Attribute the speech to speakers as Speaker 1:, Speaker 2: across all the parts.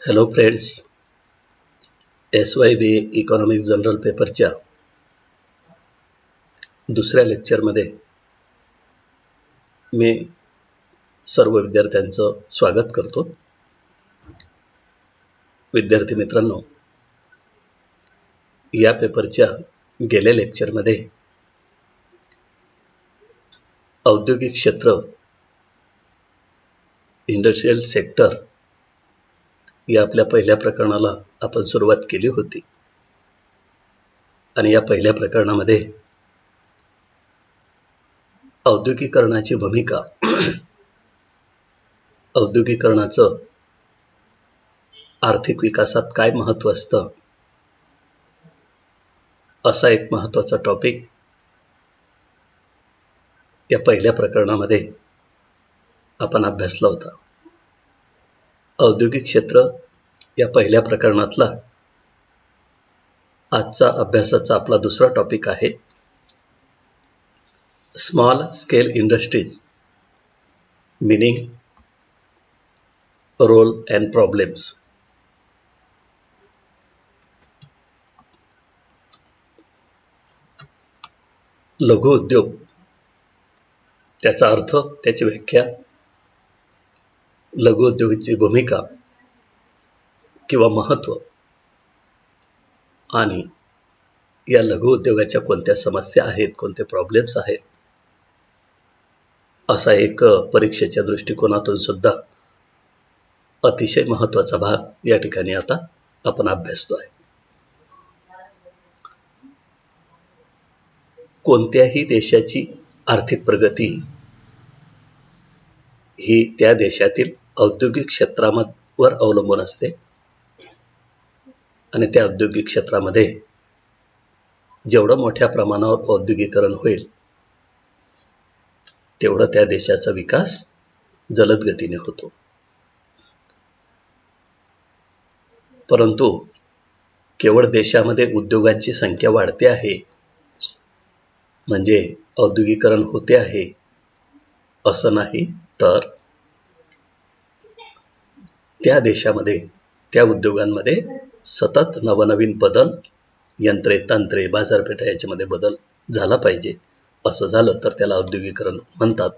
Speaker 1: Hello friends, SYBA economics general पेपरच्या दुसऱ्या लेक्चरमध्ये मी सर्व विद्यार्थ्यांचं स्वागत करतो. विद्यार्थी मित्रांनो, या पेपरच्या गेल्या लेक्चरमध्ये औद्योगिक क्षेत्र, इंडस्ट्रियल सेक्टर या आपल्या पहिल्या प्रकरणाला आपण सुरुवात केली होती. आणि या पहिल्या प्रकरणामध्ये औद्योगिकरणाची भूमिका, औद्योगिकरणाचं आर्थिक विकासात काय महत्त्व असतं, असा एक महत्त्वाचा टॉपिक या पहिल्या प्रकरणामध्ये आपण अभ्यासला होता. औद्योगिक क्षेत्र या पहिल्या प्रकरणातला आजचा अभ्यासाचा आपला दुसरा टॉपिक आहे small scale industries, meaning, role and problems. लघु उद्योग, त्याचा अर्थ, त्याची व्याख्या, लघु उद्योगाची भूमिका किंवा महत्त्व आणि या लघु उद्योगाच्या कोणत्या समस्या आहेत, कोणते प्रॉब्लेम्स आहेत, असा एक परीक्षेच्या दृष्टिकोनातून सुद्धा अतिशय महत्त्वाचा भाग या ठिकाणी आता आपण अभ्यासतो आहे. कोणत्याही देशाची आर्थिक प्रगती ही त्या देशातील औद्योगिक क्षेत्रावर अवलंबून असते आणि त्या औद्योगिक क्षेत्रामध्ये जेवढं मोठ्या प्रमाणावर औद्योगिकरण होईल तेवढं त्या देशाचा विकास जलद गतीने होतो. परंतु केवळ देशामध्ये उद्योगांची संख्या वाढते आहे म्हणजे औद्योगिकरण होते आहे असं नाही, तर त्या देशामध्ये, त्या उद्योगांमध्ये सतत नवनवीन बदल, यंत्रे, तंत्रे, बाजारपेठा याच्यामध्ये बदल झाला पाहिजे. असं झालं तर त्याला औद्योगिकरण म्हणतात.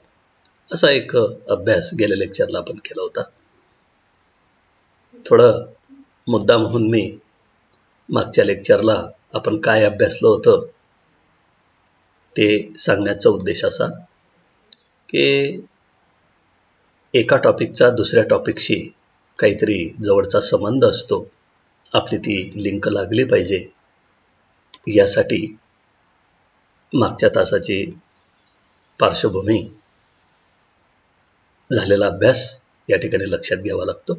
Speaker 1: असा एक अभ्यास गेल्या लेक्चरला आपण केला होता. थोडं मुद्दा म्हणून मी मागच्या लेक्चरला आपण काय अभ्यासलं होतं ते सांगण्याचा उद्देश असा की एका टॉपिकचा दुसऱ्या टॉपिकशी काहीतरी जवळचा संबंध असतो, आपली ती लिंक लागली पाहिजे, यासाठी मागच्या तासाची पार्श्वभूमी, झालेला अभ्यास या ठिकाणी लक्षात घ्यावा लागतो.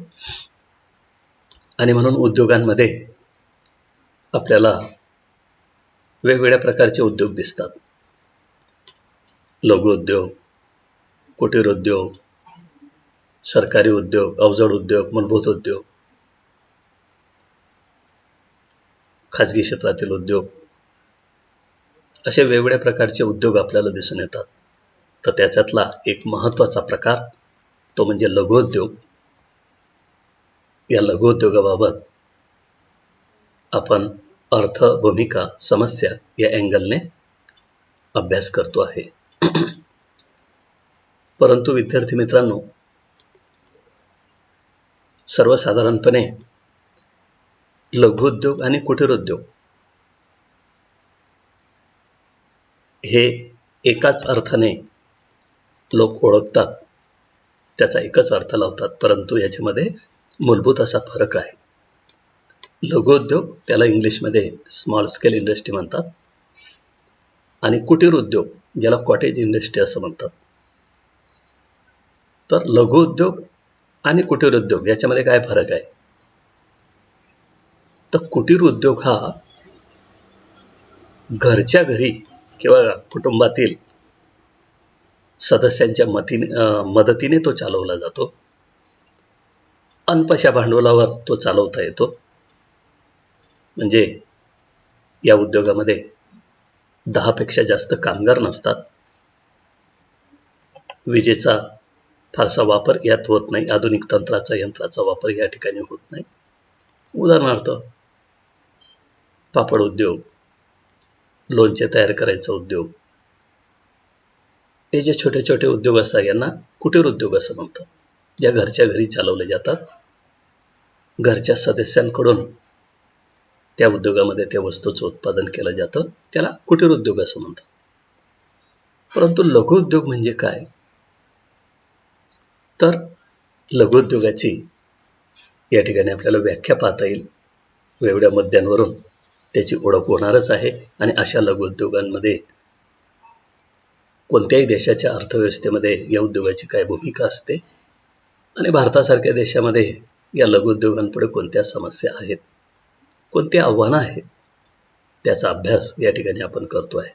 Speaker 1: आणि म्हणून उद्योगांमध्ये आपल्याला वेगवेगळ्या प्रकारचे उद्योग दिसतात. लघु उद्योग, कुटीर उद्योग, सरकारी उद्योग, अवजड उद्योग, मूलभूत उद्योग, खाजगी क्षेत्रातील उद्योग, असे वेगवेगळ्या प्रकारचे उद्योग आपल्याला दिसून येतात. तर त्याच्यातला एक महत्त्वाचा प्रकार तो म्हणजे लघु उद्योग. या लघु उद्योगाबाबत आपण अर्थ, भूमिका, समस्या या अँगलने अभ्यास करतो आहे. परंतु विद्यार्थी मित्रांनो, सर्वसाधारणपणे लघु उद्योग आणि कुटीर उद्योग हे एकाच अर्थाने लोक ओळखतात, त्याचा एकच अर्थ लावतात, परंतु याच्यामध्ये मूलभूत असा फरक आहे. लघु उद्योग, त्याला इंग्लिशमध्ये स्मॉल स्केल इंडस्ट्री म्हणतात, आणि कुटीर उद्योग, ज्याला कॉटेज इंडस्ट्री असं म्हणतात. तर लघु उद्योग आणि कुटीर उद्योग याच्यामध्ये काय फरक आहे? तर कुटीर उद्योग हा घरच्या घरी किंवा कुटुंबातील सदस्यांच्या मदतीने तो चालवला जातो. अल्पशा भांडवलावर तो चालवता येतो. म्हणजे या उद्योगामध्ये 10 पेक्षा जास्त कामगार नसतात. विजेचा फारसा वापर यात होत नाही. आधुनिक यंत्राचा वापर या ठिकाणी होत नाही. उदाहरणार्थ पापड उद्योग, लोणचे तयार करायचा उद्योग, हे जे छोटे छोटे उद्योग असतात यांना कुटीर उद्योग असं म्हणतात. ज्या घरच्या घरी चालवले जातात, घरच्या सदस्यांकडून त्या उद्योगामध्ये त्या वस्तूचं उत्पादन केलं जातं, त्याला कुटीर उद्योग असं म्हणतात. परंतु लघुउद्योग म्हणजे काय? तर लघुउद्योगाची या ठिकाणी आपल्याला व्याख्या पाहता येईल. वेगवेगळ्या मुद्द्यांवरून त्याची ओळख होणारच आहे. आणि अशा लघुउद्योगांमध्ये कोणत्याही देशाच्या अर्थव्यवस्थेमध्ये या उद्योगाची काय भूमिका असते आणि भारतासारख्या देशामध्ये या लघुउद्योगांपुढे कोणत्या समस्या आहेत, कोणती आव्हानं आहेत, त्याचा अभ्यास या ठिकाणी आपण करतो आहे.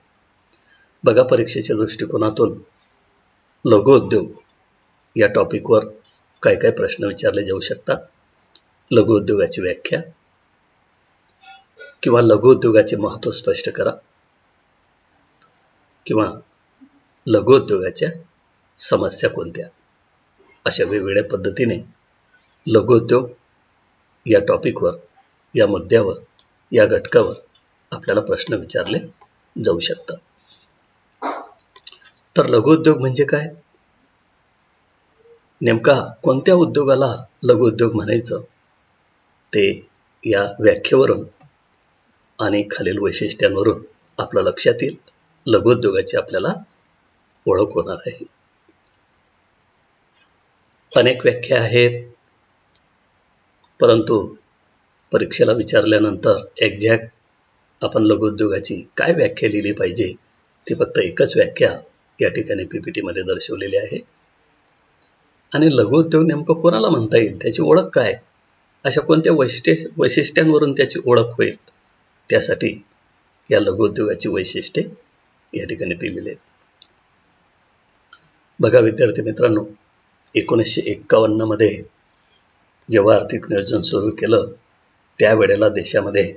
Speaker 1: बघा, परीक्षेच्या दृष्टिकोनातून लघुउद्योग या टॉपिकवर काय काय प्रश्न विचारले जाऊ शकतात. लघुउद्योगाची व्याख्या किंवा लघुउद्योगाचे महत्त्व स्पष्ट करा, किंवा लघुउद्योगाच्या समस्या कोणत्या, अशा वेगवेगळ्या पद्धतीने लघुउद्योग या टॉपिकवर, या मुद्द्यावर, या घटकावर आपल्याला प्रश्न विचारले जाऊ शकतात. तर लघुउद्योग म्हणजे काय? नेमका कोणत्या उद्योगाला लघुउद्योग म्हणायचं ते या व्याख्येवरून आणि खालील वैशिष्ट्यांवरून आपल्या लक्षात येईल. लघुउद्योगाची आपल्याला ओळख होणार आहे. अनेक व्याख्या आहेत, परंतु परीक्षेला विचारल्यानंतर एक्झॅक्ट आपण लघुउद्योगाची काय व्याख्या लिहिली पाहिजे ती फक्त एकच व्याख्या या ठिकाणी PPT मध्ये दर्शवलेली आहे. आणि लघुउद्योग नेमकं कोणाला म्हणता येईल, त्याची ओळख काय, अशा कोणत्या वैशिष्ट्यांवरून त्याची ओळख होईल, त्यासाठी या लघुउद्योगाची वैशिष्ट्ये या ठिकाणी दिलेली आहेत. बघा विद्यार्थी मित्रांनो, 1951 मध्ये जेव्हा आर्थिक नियोजन सुरू केलं, त्यावेळेला देशामध्ये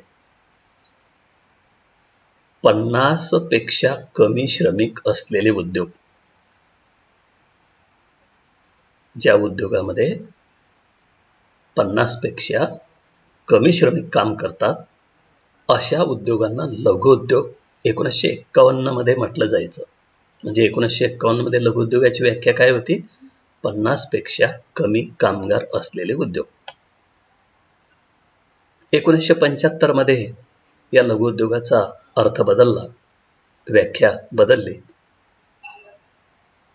Speaker 1: 50 पेक्षा कमी श्रमिक असलेले उद्योग, ज्या उद्योगामध्ये 50 पेक्षा कमी श्रमिक काम करतात, अशा उद्योगांना लघुउद्योग 1951 मध्ये म्हटलं जायचं. म्हणजे 1951 मध्ये लघुउद्योगाची व्याख्या काय होती? 50 पेक्षा कमी कामगार असलेले उद्योग. 1975 मध्ये या लघुउद्योगाचा अर्थ बदलला, व्याख्या बदलली.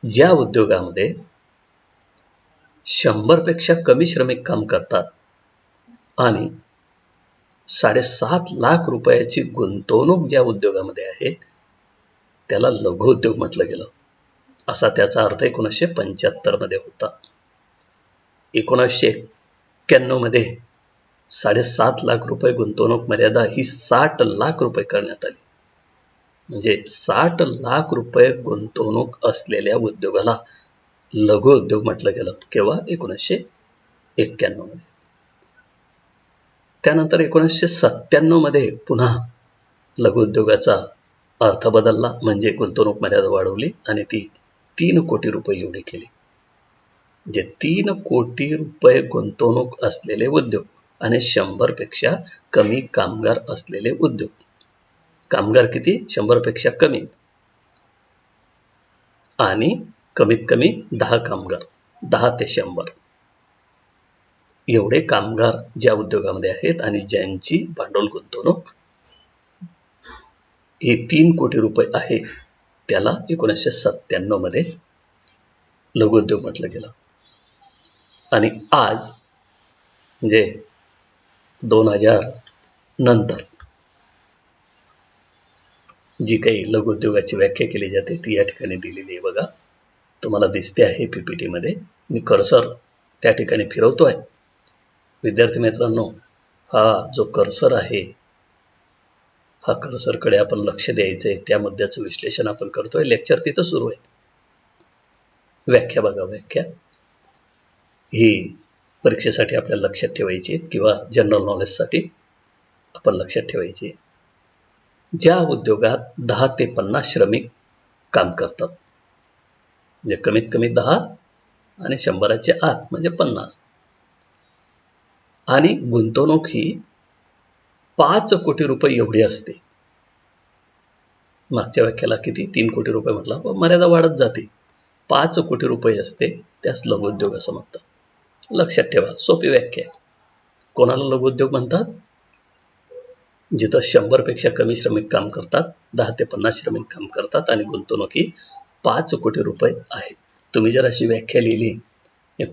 Speaker 1: ज्या उद्योगामध्ये 100 पेक्षा कमी श्रमिक काम करतात आणि 7.5 लाख रुपयाची गुंतवणूक ज्या उद्योगामध्ये आहे, त्याला लघुउद्योग म्हटलं गेलं. असा त्याचा अर्थ 1975 मध्ये होता. 1991 मध्ये 7.5 लाख रुपये गुंतवणूक मर्यादा ही 60 लाख रुपये करण्यात आली. म्हणजे 60 लाख रुपये गुंतवणूक असलेल्या उद्योगाला लघुउद्योग म्हटलं गेलं. केव्हा? 1991 मध्ये. त्यानंतर 1997 मध्ये पुन्हा लघुउद्योगाचा अर्थ बदलला, म्हणजे गुंतवणूक मर्यादा वाढवली आणि ती 3 कोटी रुपये एवढी केली. म्हणजे 3 कोटी रुपये गुंतवणूक असलेले उद्योग आणि 100 पेक्षा कमी कामगार असलेले उद्योग. कामगार किती? 100 पेक्षा कमी, आणि कमीत कमी 10 कामगार, 10 ते 100 एवढे कामगार ज्या उद्योगामध्ये आहेत आणि ज्यांची भांडवल गुंतवणूक ही 3 कोटी रुपये आहे, त्याला 1997 मध्ये लघुउद्योग म्हटलं गेलं. आणि आज म्हणजे 2000 नंतर जी काही लघुउद्योगाची व्याख्या केली जाते ती या ठिकाणी दिलेली आहे. बघा, तुम्हाला दिसते आहे PPT मध्ये. मी कर्सर त्या ठिकाणी फिरवतो आहे. विद्यार्थी मित्रांनो, हा जो कर्सर आहे, हा कर्सरकडे आपण लक्ष द्यायचं आहे. त्या मुद्द्याचं विश्लेषण आपण करतोय. लेक्चर तिथं सुरू आहे. व्याख्या बघा, व्याख्या ही परीक्षेसाठी आपल्याला लक्षात ठेवायची किंवा जनरल नॉलेजसाठी आपण लक्षात ठेवायची. ज्या उद्योगात 10 ते 50 श्रमिक काम करतात, म्हणजे कमीत कमी 10 आणि 100च्या आत म्हणजे 50. आणि गुंतवणूक ही 5 कोटी रुपये एवढी असते. मागच्या व्याख्याला किती 3 कोटी रुपये म्हटला, पण मर्यादा वाढत जाते. 5 कोटी रुपये असते, त्यास लघुउद्योग असं म्हणतात. लक्षात ठेवा, सोपी व्याख्या आहे. कोणाला लघुउद्योग म्हणतात? जिथं 100पेक्षा कमी श्रमिक काम करतात, 10 ते 50 श्रमिक काम करतात आणि गुंतवणूक ही 5 कोटी रुपये आहे. तुम्ही जर अशी व्याख्या लिहिली,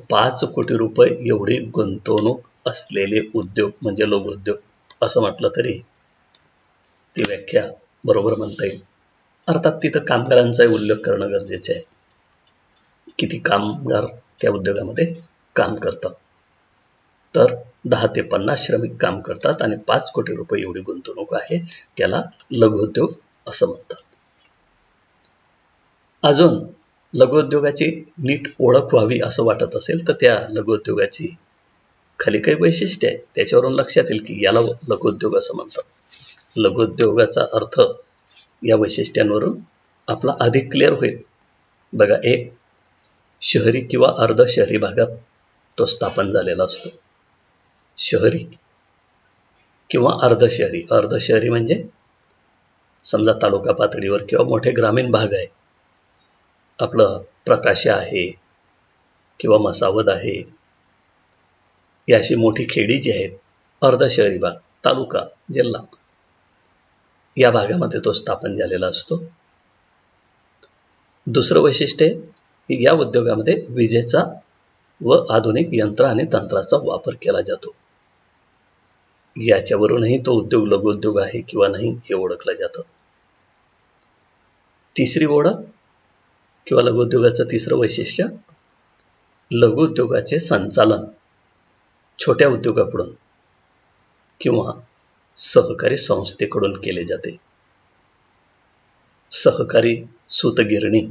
Speaker 1: 5 कोटी रुपये एवढी गुंतवणूक असलेले उद्योग म्हणजे लघुउद्योग असं म्हटलं तरी ती व्याख्या बरोबर म्हणता येईल. अर्थात तिथं कामगारांचा उल्लेख करणं गरजेचं आहे. किती कामगार त्या उद्योगामध्ये काम करतात? तर 10 ते 50 श्रमिक काम करतात आणि 5 कोटी रुपये एवढी गुंतवणूक आहे, त्याला लघुउद्योग असं म्हणतात. अजून लघुउद्योगाची नीट ओळख व्हावी असं वाटत असेल तर त्या लघुउद्योगाची खाली काही वैशिष्ट्ये आहेत, त्याच्यावरून लक्षात येईल की याला लघुउद्योग असं म्हणतात. लघुउद्योगाचा अर्थ या वैशिष्ट्यांवरून आपला अधिक क्लिअर होईल. बघा, एक शहरी किंवा अर्ध शहरी भागात तो स्थापन झालेला असतो. शहरी किंवा अर्ध शहरी म्हणजे समजा तालुका पातळीवर किंवा मोठे ग्रामीण भाग आहे, आपलं प्रकाशा आहे किंवा मसावद आहे, ही अशी मोठी खेडी जी आहेत, अर्ध शहरी भाग, तालुका, जिल्हा, या भागामध्ये तो स्थापन झालेला असतो. दुसरं वैशिष्ट्य, या उद्योगामध्ये विजेचा व आधुनिक यंत्र आणि तंत्राचा वापर केला जातो. याच्यावरूनही तो उद्योग लघुउद्योग आहे किंवा नाही हे ओळखलं जातं. तिसरी ओळख किंवा लघुउद्योगाचं तिसरं वैशिष्ट्य, लघुउद्योगाचे संचालन छोट्या उद्योगाकडून किंवा सहकारी संस्थेकडून केले जाते. सहकारी सूतगिरणी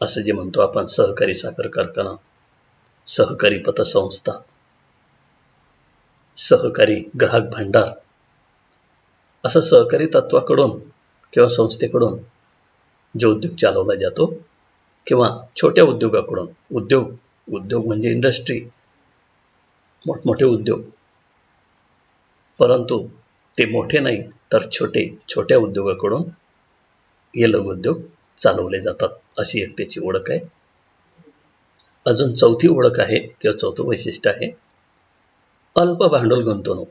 Speaker 1: असं जे म्हणतो आपण, सहकारी साखर कारखाना, सहकारी पतसंस्था, सहकारी ग्राहक भांडार, असं सहकारी तत्वाकडून किंवा संस्थेकडून जो उद्योग चालवला जातो किंवा छोट्या उद्योगाकडून, उद्योग म्हणजे इंडस्ट्री, मोठमोठे उद्योग, परंतु ते मोठे नाही तर छोट्या उद्योगाकडून हे लघुउद्योग चालवले जातात, अशी एक त्याची ओळख आहे. अजून चौथी ओळख आहे किंवा चौथं वैशिष्ट्य आहे, अल्प भांडवल गुंतवणूक.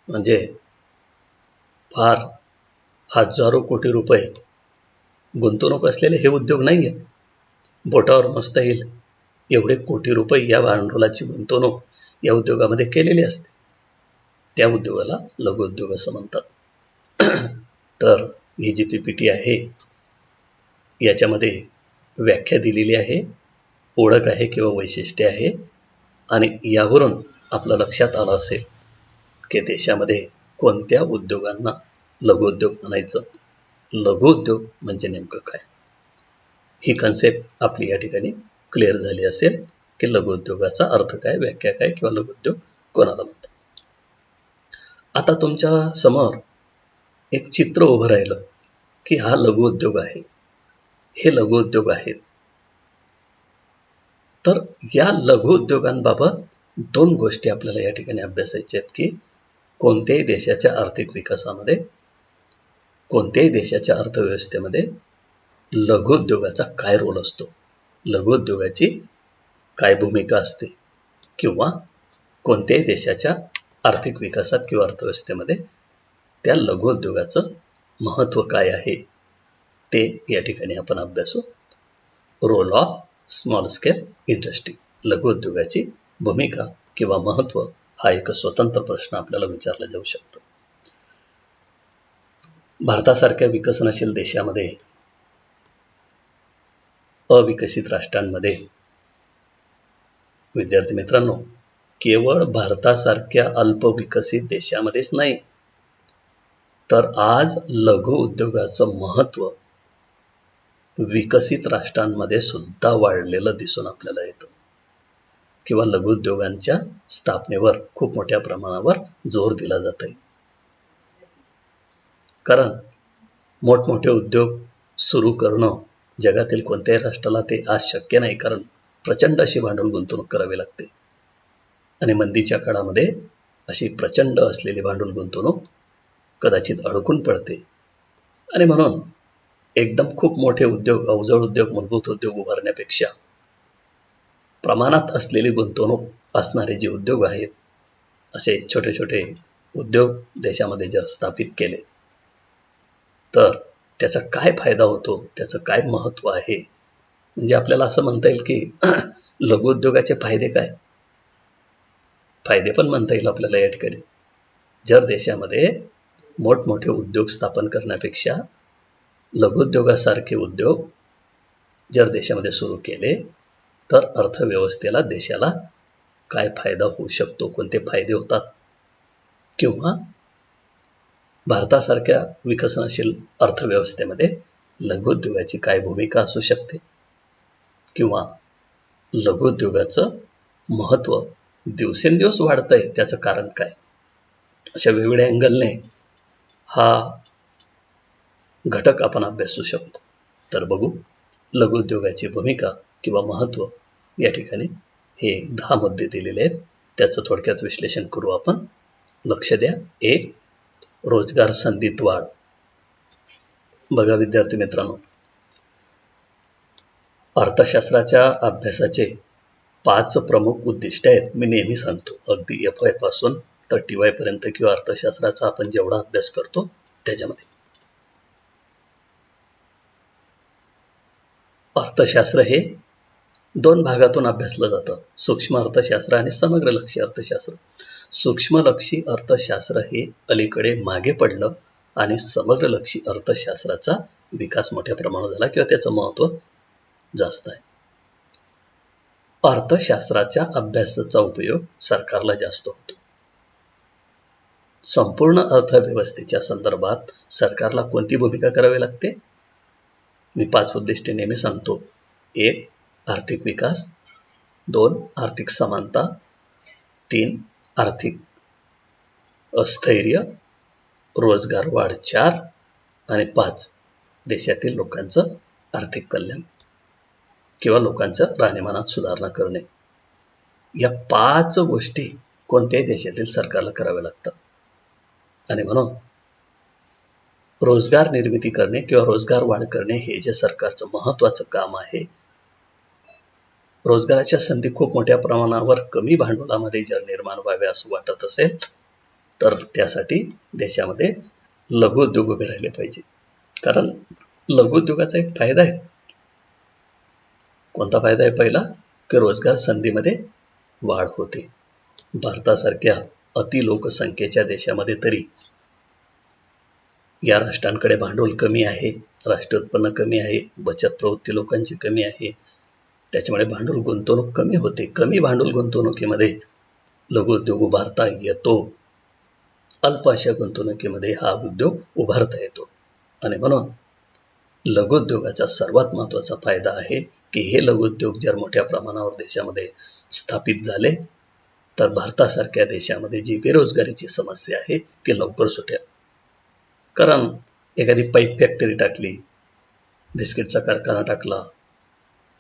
Speaker 1: म्हणजे फार हजारो कोटी रुपये गुंतवणूक असलेले हे उद्योग नाही आहेत. बोटावर मोजता येईल एवढे कोटी रुपये या भांडवलाची गुंतवणूक या उद्योगामध्ये केलेली असते, त्या उद्योगाला लघुउद्योग असं म्हणतात. तर ही जी PPT आहे याच्यामध्ये व्याख्या दिलेली आहे, ओळख आहे किंवा वैशिष्ट्य आहे, आणि यावरून आपलं लक्षात आलं असेल की देशामध्ये कोणत्या उद्योगांना लघुउद्योग म्हणायचं, लघुउद्योग म्हणजे नेमकं काय. ही कन्सेप्ट आपली या ठिकाणी क्लिअर झाली असेल की लघुउद्योगाचा अर्थ काय, व्याख्या काय किंवा लघुउद्योग कोणाला म्हणतात. आता तुमच्या समोर एक चित्र उभं राहिलं की हा लघुउद्योग आहे, हे लघुउद्योग आहेत. तर या लघुउद्योगांबाबत 2 गोष्टी आपल्याला या ठिकाणी अभ्यासायच्या आहेत की कोणत्याही देशाच्या आर्थिक विकासामध्ये, कोणत्याही देशाच्या अर्थव्यवस्थेमध्ये लघुउद्योगाचा काय रोल असतो, लघुउद्योगाची काय भूमिका असते, किंवा कोणत्याही देशाच्या आर्थिक विकासात किंवा अर्थव्यवस्थेमध्ये त्या लघुउद्योगाचं महत्त्व काय आहे ते या ठिकाणी आपण अभ्यासू. Role of small scale industry, लघुउद्योगाची भूमिका किंवा महत्त्व हा एक स्वतंत्र प्रश्न आपल्याला विचारला जाऊ शकतो. भारतासारख्या विकसनशील देशामध्ये, अविकसित राष्ट्रांमध्ये, विद्यार्थी मित्रांनो, केवळ भारतासारख्या अल्पविकसित देशामध्येच नाही तर आज लघुउद्योगाचं महत्त्व विकसित राष्ट्रांमध्ये सुद्धा वाढलेलं दिसून आपल्याला येतं, किंवा लघुउद्योगांच्या स्थापनेवर खूप मोठ्या प्रमाणावर जोर दिला जात आहे. कारण मोठमोठे उद्योग सुरू करणं जगातील कोणत्याही राष्ट्राला ते आज शक्य नाही, कारण प्रचंड अशी भांडवल गुंतवणूक करावी लागते आणि मंदीच्या काळामध्ये अशी प्रचंड असलेली भांडवल गुंतवणूक कदाचित अडकून पडते आणि म्हणून एकदम खूप मोठे उद्योग, अवजड उद्योग, मूलभूत उद्योग उभारण्यापेक्षा प्रमाणात असलेली गुंतवणूक असणारे जे उद्योग आहेत, असे छोटे छोटे उद्योग देशामध्ये जर स्थापित केले तर त्याचा काय फायदा होतो, त्याचं काय महत्त्व आहे. म्हणजे आपल्याला असं म्हणता येईल की लघुउद्योगाचे फायदे काय, फायदे पण म्हणता येईल आपल्याला या ठिकाणी. जर देशामध्ये मोठमोठे उद्योग स्थापन करण्यापेक्षा लघुउद्योगासारखे उद्योग जर देशामध्ये सुरू केले तर अर्थव्यवस्थेला, देशाला काय फायदा होऊ शकतो, कोणते फायदे होतात, किंवा भारतासारख्या विकसनशील अर्थव्यवस्थेमध्ये लघुउद्योगाची काय भूमिका असू शकते, किंवा लघुउद्योगाचं महत्त्व दिवसेंदिवस वाढतंय त्याचं कारण काय. अशा वेगवेगळ्या अँगलने हा घटक आपण अभ्यासू शकतो. तर बघू लघुउद्योगाची भूमिका किंवा महत्त्व. या ठिकाणी हे 10 मुद्दे दिलेले आहेत, त्याचं थोडक्यात विश्लेषण करू आपण. लक्ष द्या. 1. रोजगार संधीत वाढ. बघा विद्यार्थी मित्रांनो, अर्थशास्त्राच्या अभ्यासाचे 5 प्रमुख उद्दिष्ट आहेत. मी नेहमी सांगतो, अगदी FY पासून तर TY पर्यंत किंवा अर्थशास्त्राचा आपण जेवढा अभ्यास करतो त्याच्यामध्ये अर्थशास्त्र हे 2 भागातून अभ्यासलं जातं, सूक्ष्म अर्थशास्त्र आणि समग्रलक्षी अर्थशास्त्र. सूक्ष्मलक्षी अर्थशास्त्र हे अलीकडे मागे पडलं आणि समग्रलक्षी अर्थशास्त्राचा विकास मोठ्या प्रमाणात झाला किंवा त्याचं महत्त्व जास्त आहे. अर्थशास्त्राच्या अभ्यासाचा उपयोग सरकारला जास्त होतो. संपूर्ण अर्थव्यवस्थेच्या संदर्भात सरकारला कोणती भूमिका करावी लागते? मी 5 उद्दिष्टे नेहमी सांगतो. 1. आर्थिक विकास. 2. आर्थिक समानता. 3. आर्थिक स्थैर्य. रोजगार वाढ. 4. आणि 5. देशातील लोकांचं आर्थिक कल्याण किंवा लोकांचं राहणीमानात सुधारणा करणे. या 5 गोष्टी कोणत्याही देशातील सरकारला कराव्या लागतात आणि म्हणून रोजगार निर्मिती करणे किंवा रोजगार वाढ करणे हे जे सरकारचं महत्त्वाचं काम आहे. रोजगाराच्या संधी खूप मोठ्या प्रमाणावर कमी भांडवलामध्ये जर निर्माण व्हावे असं वाटत असेल तर त्यासाठी देशामध्ये लघुउद्योग उभे राहिले पाहिजे. कारण लघुउद्योगाचा एक फायदा आहे. कोणता फायदा आहे? पहिला की रोजगार संधीमध्ये वाढ होते. भारतासारख्या अतिलोकसंख्येच्या देशामध्ये तरी या राष्ट्रांकडे भांडवल कमी आहे, राष्ट्रीय उत्पन्न कमी आहे, बचत प्रवृत्ती लोकांची कमी आहे. त्याच्यामुळे भांडवल गुंतवणूक कमी होते. कमी भांडवल गुंतवणुकीमध्ये लघुउद्योग उभारता येतो. अल्प अशा गुंतवणुकीमध्ये हा उद्योग उभारता येतो आणि म्हणून लघुउद्योगाचा सर्वात महत्त्वाचा फायदा आहे की हे लघुउद्योग जर मोठ्या प्रमाणावर देशामध्ये स्थापित झाले तर भारतासारख्या देशामध्ये जी बेरोजगारीची समस्या आहे ती लवकर सुटेल. कारण एखादी पाईप फॅक्टरी टाकली, बिस्किटचा कारखाना टाकला,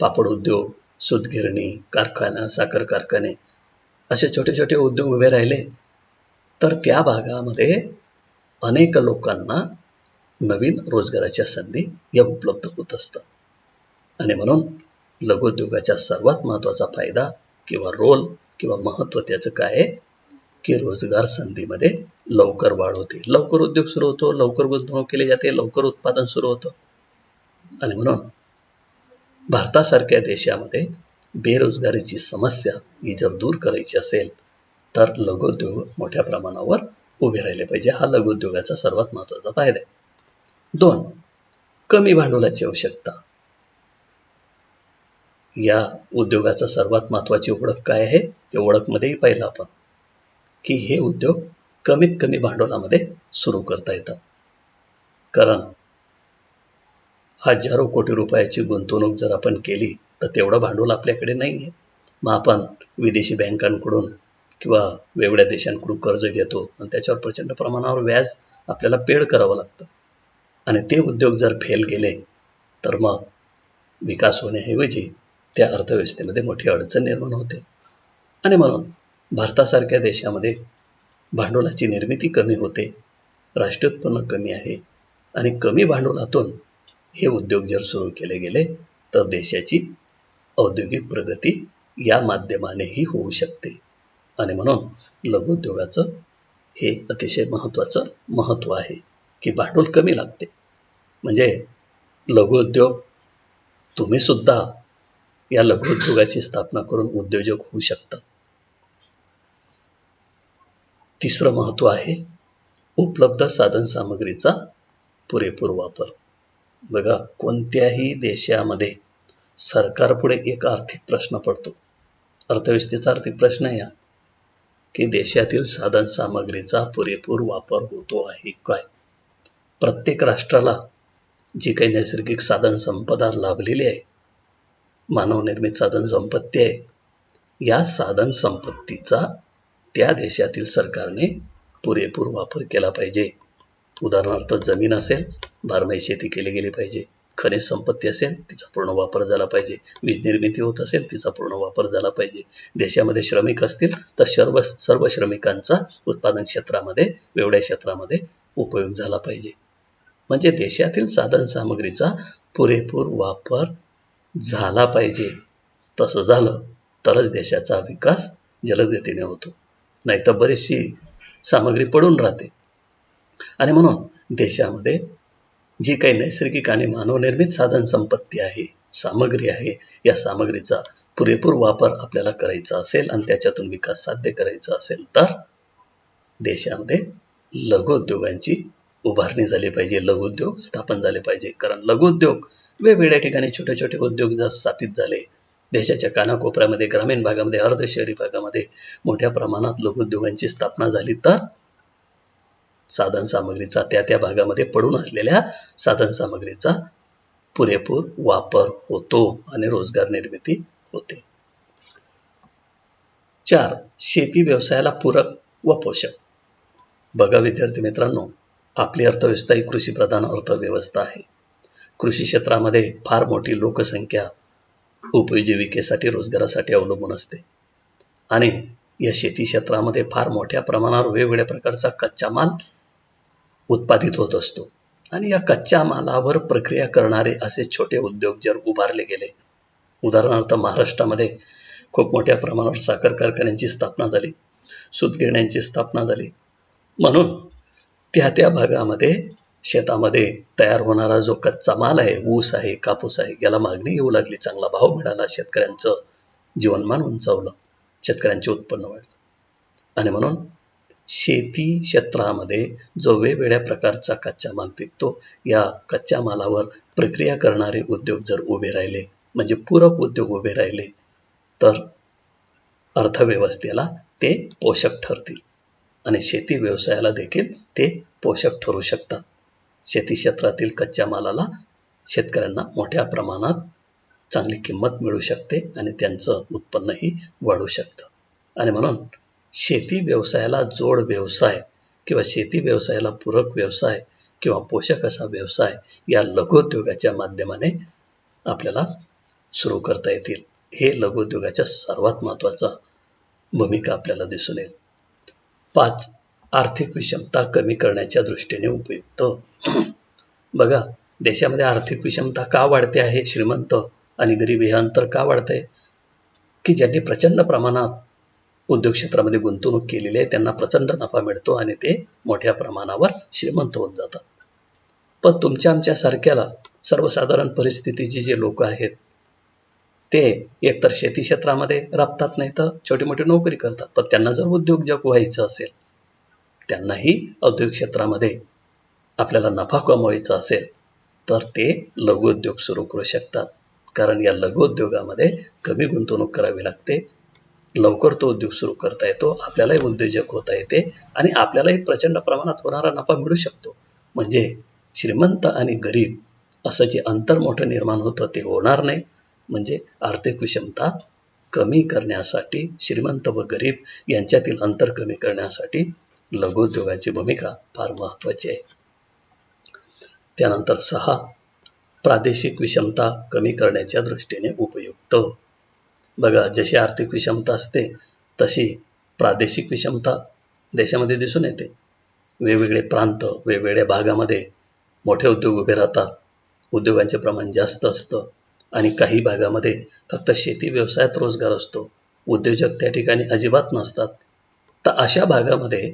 Speaker 1: पापड उद्योग, सूतगिरणी, कारखाना, साखर कारखाने, असे छोटे छोटे उद्योग उभे राहिले तर त्या भागामध्ये अनेक लोकांना नवीन रोजगाराच्या संधी या उपलब्ध होत असतात. आणि म्हणून लघुउद्योगाचा सर्वात महत्त्वाचा फायदा किंवा रोल किंवा महत्त्व त्याचं काय आहे की रोजगार संधीमध्ये लवकर वाढ होते, लवकर उद्योग सुरू होतो, लवकर गुंतवणूक केली जाते, लवकर उत्पादन सुरू होतं. आणि म्हणून भारतासारख्या देशामध्ये बेरोजगारीची समस्या ही जर दूर करायची असेल तर लघुउद्योग मोठ्या प्रमाणावर उभे राहिले पाहिजे. हा लघुउद्योगाचा सर्वात महत्त्वाचा फायदा आहे. 2. कमी भांडवलाची आवश्यकता. या उद्योगाचा सर्वात महत्त्वाची ओळख काय आहे? त्या ओळखमध्येही पाहिलं आपण की हे उद्योग कमीत कमी भांडवलामध्ये सुरू करता येतात. कारण हजारो कोटी रुपयाची गुंतवणूक जर आपण केली तर तेवढं भांडवल आपल्याकडे नाही आहे. मग आपण विदेशी बँकांकडून किंवा वेगळ्या देशांकडून कर्ज घेतो आणि त्याच्यावर प्रचंड प्रमाणावर व्याज आपल्याला पेड करावं लागतं. आणि ते उद्योग जर फेल गेले तर मग विकास होण्याऐवजी त्या अर्थव्यवस्थेमध्ये मोठी अडचण निर्माण होते. आणि म्हणून भारतासारख्या देशामध्ये भांडवलाची निर्मिती कमी होते, राष्ट्रीय उत्पन्न कमी आहे आणि कमी भांडवलातून हे उद्योग जर सुरू केले गेले तर देशाची औद्योगिक प्रगती या माध्यमानेही होऊ शकते. आणि म्हणून लघुउद्योगाचं हे अतिशय महत्त्वाचं महत्त्व आहे की भांडवल कमी लागते. म्हणजे लघुउद्योग तुम्ही सुद्धा या लघुउद्योगाची स्थापना करून उद्योजक होऊ शकता. तिसरं महत्त्व आहे उपलब्ध साधनसामग्रीचा पुरेपूर वापर. बघा, कोणत्याही देशामध्ये सरकारपुढे एक आर्थिक प्रश्न पडतो. अर्थव्यवस्थेचा आर्थिक प्रश्न आहे की देशातील साधनसामग्रीचा पुरेपूर वापर होतो आहे काय. प्रत्येक राष्ट्राला जी काही नैसर्गिक साधन संपदा लाभलेली आहे, मानवनिर्मित साधन संपत्ती आहे, या साधन संपत्तीचा त्या देशातील सरकारने पुरेपूर वापर केला पाहिजे. उदाहरणार्थ जमीन असेल, बारमाही शेती केली गेली पाहिजे. खनिज संपत्ती असेल, तिचा पूर्ण वापर झाला पाहिजे. वीज निर्मिती होत असेल, तिचा पूर्ण वापर झाला पाहिजे. देशामध्ये श्रमिक असतील तर सर्व श्रमिकांचा उत्पादन क्षेत्रामध्ये, वेगवेगळ्या क्षेत्रामध्ये उपयोग झाला पाहिजे. म्हणजे देशातील साधनसामग्रीचा पुरेपूर वापर झाला पाहिजे. तसं झालं तरच देशाचा विकास जलदगतीने होतो, नाहीतर बरीचशी सामग्री पडून राहते. आणि म्हणून देशामध्ये जी काही नैसर्गिक आणि मानवनिर्मित साधन संपत्ती आहे, सामग्री आहे, या सामग्रीचा पुरेपूर वापर आपल्याला करायचा असेल आणि त्याच्यातून विकास साध्य करायचा असेल तर देशामध्ये लघुउद्योगांची उभारणी झाली पाहिजे, लघुउद्योग स्थापन झाले पाहिजे. कारण लघुउद्योग वेगवेगळ्या ठिकाणी छोटे छोटे उद्योग जर स्थापित झाले, देशाच्या कानाकोपऱ्यामध्ये, ग्रामीण भागामध्ये, अर्धशहरी भागामध्ये मोठ्या प्रमाणात लघुउद्योगांची स्थापना झाली तर साधनसामग्रीचा त्या भागामध्ये पडून असलेल्या साधनसामग्रीचा पुरेपूर वापर होतो आणि रोजगार निर्मिती होते. 4. शेती व्यवसायाला पूरक व पोषक. बघा विद्यार्थी मित्रांनो, आपली अर्थव्यवस्था ही कृषीप्रधान अर्थव्यवस्था आहे. कृषी क्षेत्रामध्ये फार मोठी लोकसंख्या उपजीविकेसाठी, रोजगारासाठी अवलंबून असते आणि या शेती क्षेत्रामध्ये फार मोठ्या प्रमाणावर वेगवेगळ्या प्रकारचा कच्चा माल उत्पादित होत असतो. आणि या कच्च्या मालावर प्रक्रिया करणारे असे छोटे उद्योग जर उभारले गेले, उदाहरणार्थ महाराष्ट्रामध्ये खूप मोठ्या प्रमाणावर साखर कारखान्यांची स्थापना झाली, सूतगिरण्यांची स्थापना झाली. म्हणून त्या भागामध्ये शेतामध्ये तयार होणारा जो कच्चा माल आहे, ऊस आहे, कापूस आहे, याला मागणी येऊ लागली, चांगला भाव मिळाला, शेतकऱ्यांचं जीवनमान उंचावलं, शेतकऱ्यांचे उत्पन्न वाढलं. आणि म्हणून शेती क्षेत्रामध्ये जो वेगवेगळ्या प्रकारचा कच्चा माल पिकतो, या कच्च्या मालावर प्रक्रिया करणारे उद्योग जर उभे राहिले, म्हणजे पूरक उद्योग उभे राहिले, तर अर्थव्यवस्थेला ते पोषक ठरतील आणि शेती व्यवसायाला देखील ते पोषक ठरू शकतात. शेती क्षेत्रातील कच्च्या मालाला शेतकऱ्यांना मोठ्या प्रमाणात चांगली किंमत मिळू शकते आणि त्यांचं उत्पन्नही वाढू शकतं. आणि म्हणून शेती व्यवसायाला जोड व्यवसाय किंवा शेती व्यवसायाला पूरक व्यवसाय किंवा पोषक असा व्यवसाय या लघुउद्योगाच्या माध्यमाने आपल्याला सुरू करता येतील. हे लघुउद्योगाच्या सर्वात महत्त्वाचा भूमिका आपल्याला दिसून येईल. 5. आर्थिक विषमता कमी करण्याच्या दृष्टीने उपयुक्त. बघा, देशामध्ये आर्थिक विषमता का वाढते आहे, श्रीमंत आणि गरीब हे अंतर का वाढतंय, की ज्यांनी प्रचंड प्रमाणात उद्योग क्षेत्रामध्ये गुंतवणूक केलेली आहे त्यांना प्रचंड नफा मिळतो आणि ते मोठ्या प्रमाणावर श्रीमंत होत जातात. पण तुमच्या आमच्यासारख्याला सर्वसाधारण परिस्थितीचे जे लोक आहेत ते एकतर शेती क्षेत्रामध्ये राबतात, नाही तर छोटी मोठी नोकरी करतात. पण त्यांना जर उद्योजक व्हायचं असेल, त्यांनाही औद्योगिक क्षेत्रामध्ये आपल्याला नफा कमवायचा असेल तर ते लघुउद्योग सुरू करू शकतात. कारण या लघुउद्योगामध्ये कमी गुंतवणूक करावी लागते, लवकर तो उद्योग सुरू करता येतो, आपल्यालाही उद्योजक होता येते आणि आपल्यालाही प्रचंड प्रमाणात होणारा नफा मिळू शकतो. म्हणजे श्रीमंत आणि गरीब असं जे अंतर मोठं निर्माण होतं ते होणार नाही. म्हणजे आर्थिक विषमता कमी करण्यासाठी, श्रीमंत व गरीब यांच्यातील अंतर कमी करण्यासाठी लघुउद्योगाची भूमिका फार महत्त्वाची आहे. त्यानंतर 6. प्रादेशिक विषमता कमी करण्याच्या दृष्टीने उपयुक्त. बघा, जशी आर्थिक विषमता असते तशी प्रादेशिक विषमता देशामध्ये दिसून येते. वेगवेगळे प्रांत, वेगवेगळ्या भागामध्ये मोठे उद्योग उभे राहतात, उद्योगांचे प्रमाण जास्त असतं आणि काही भागामध्ये फक्त शेती व्यवसायात रोजगार असतो, उद्योजक त्या ठिकाणी अजिबात नसतात. तर अशा भागामध्ये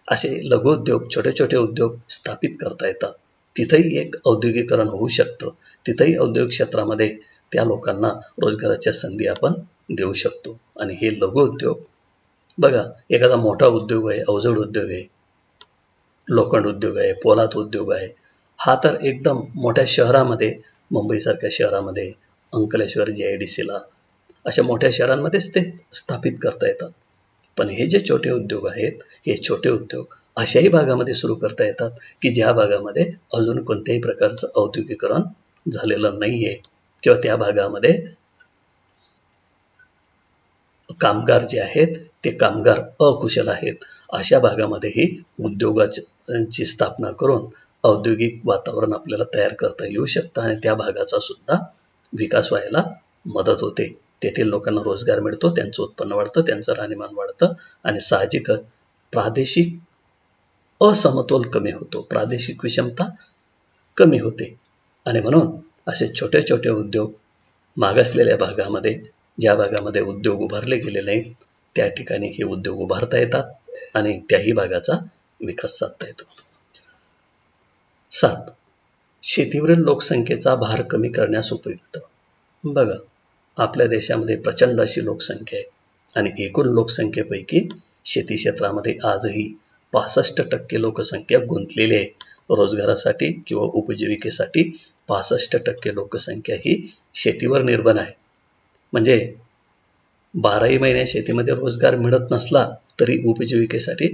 Speaker 1: असे लघुउद्योग, छोटे छोटे उद्योग स्थापित करता येतात. तिथंही एक औद्योगिकरण होऊ शकतं. तिथंही औद्योगिक क्षेत्रामध्ये त्या लोकांना रोजगाराच्या संधी आपण देऊ शकतो. आणि हे लघुउद्योग, बघा, एखादा मोठा उद्योग आहे, अवजड उद्योग आहे, लोखंड उद्योग आहे, पोलाद उद्योग आहे, हा तर एकदम मोठ्या शहरामध्ये, मुंबईसारख्या शहरामध्ये, अंकलेश्वर, JIDCला, अशा मोठ्या शहरांमध्येच ते स्थापित करता येतात. पण हे जे छोटे उद्योग आहेत, हे छोटे उद्योग अशाही भागामध्ये सुरू करता येतात की ज्या भागामध्ये अजून कोणत्याही प्रकारचं औद्योगिकरण झालेलं नाहीये किंवा त्या भागामध्ये कामगार जे आहेत ते कामगार अकुशल आहेत. अशा भागामध्येही उद्योगाची स्थापना करून औद्योगिक वातावरण आपल्याला तयार करता येऊ शकतं आणि त्या भागाचा सुद्धा विकास व्हायला मदत होते. तेथील लोकांना रोजगार मिळतो, त्यांचं उत्पन्न वाढतं, त्यांचं राहणीमान वाढतं आणि साहजिकच प्रादेशिक असमतोल कमी होतो, प्रादेशिक विषमता कमी होते. आणि म्हणून असे छोटे छोटे उद्योग मागासलेल्या भागामध्ये, ज्या भागामध्ये उद्योग उभारले गेले नाहीत, त्या ठिकाणी हे उद्योग उभारता येतात आणि त्याही भागाचा विकास साधता येतो. 7. शेतीवरील लोकसंख्येचा भार कमी करण्यास उपयुक्त. बघा, आपल्या देशामध्ये प्रचंड अशी लोकसंख्या आहे आणि एकूण लोकसंख्येपैकी शेती क्षेत्रामध्ये आजही 65% लोकसंख्या गुंतलेली आहे. रोजगारासाठी किंवा उपजीविकेसाठी 65% लोकसंख्या ही शेतीवर निर्भर आहे. म्हणजे 12ही महिने शेतीमध्ये रोजगार मिळत नसला तरी उपजीविकेसाठी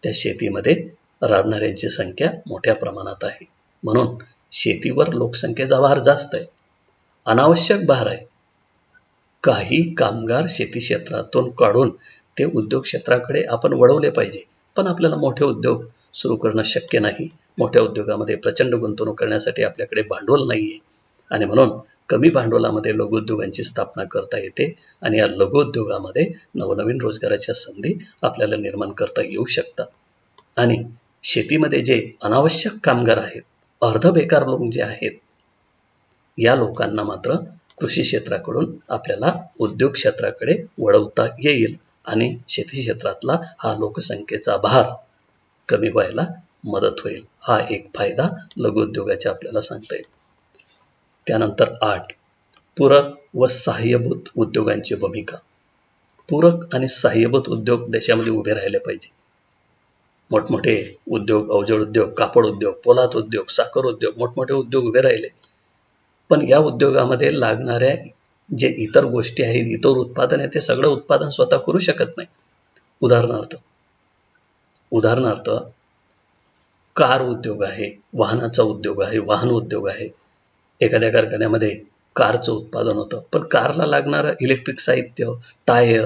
Speaker 1: त्या शेतीमध्ये राबणाऱ्यांची संख्या मोठ्या प्रमाणात आहे. म्हणून शेतीवर लोकसंख्येचा भार जास्त आहे, अनावश्यक भार आहे. काही कामगार शेती क्षेत्रातून काढून ते उद्योग क्षेत्राकडे आपण वळवले पाहिजे. पण आपल्याला मोठे उद्योग सुरू करणं शक्य नाही. मोठ्या उद्योगामध्ये प्रचंड गुंतवणूक करण्यासाठी आपल्याकडे भांडवल नाहीये आणि म्हणून कमी भांडवलामध्ये लघुउद्योगांची स्थापना करता येते आणि या लघुउद्योगामध्ये नवनवीन रोजगाराच्या संधी आपल्याला निर्माण करता येऊ शकतात. आणि शेतीमध्ये जे अनावश्यक कामगार आहेत, अर्धबेकार लोक जे आहेत, या लोकांना मात्र कृषी क्षेत्राकडून आपल्याला उद्योग क्षेत्राकडे वळवता येईल आणि शेती क्षेत्रातला हा लोकसंख्येचा भार कमी व्हायला मदत होईल. हा एक फायदा लघुउद्योगाचा आपल्याला सांगता येईल. त्यानंतर 8. पूरक व सहाय्यभूत उद्योगांची भूमिका. पूरक आणि सहाय्यभूत उद्योग देशामध्ये उभे राहिले पाहिजे. मोठमोठे उद्योग, अवजड उद्योग, कापड उद्योग, पोलाद उद्योग, साखर उद्योग, मोठमोठे उद्योग उभे राहिले. पण या उद्योगामध्ये लागणाऱ्या जे इतर गोष्टी आहेत, इतर उत्पादन आहे, ते सगळं उत्पादन स्वतः करू शकत नाही. उदाहरणार्थ कार उद्योग आहे, वाहनाचा उद्योग आहे, वाहन उद्योग आहे. एखाद्या कारखान्यामध्ये कारचं उत्पादन होतं, पण कारला लागणारं इलेक्ट्रिक साहित्य, टायर,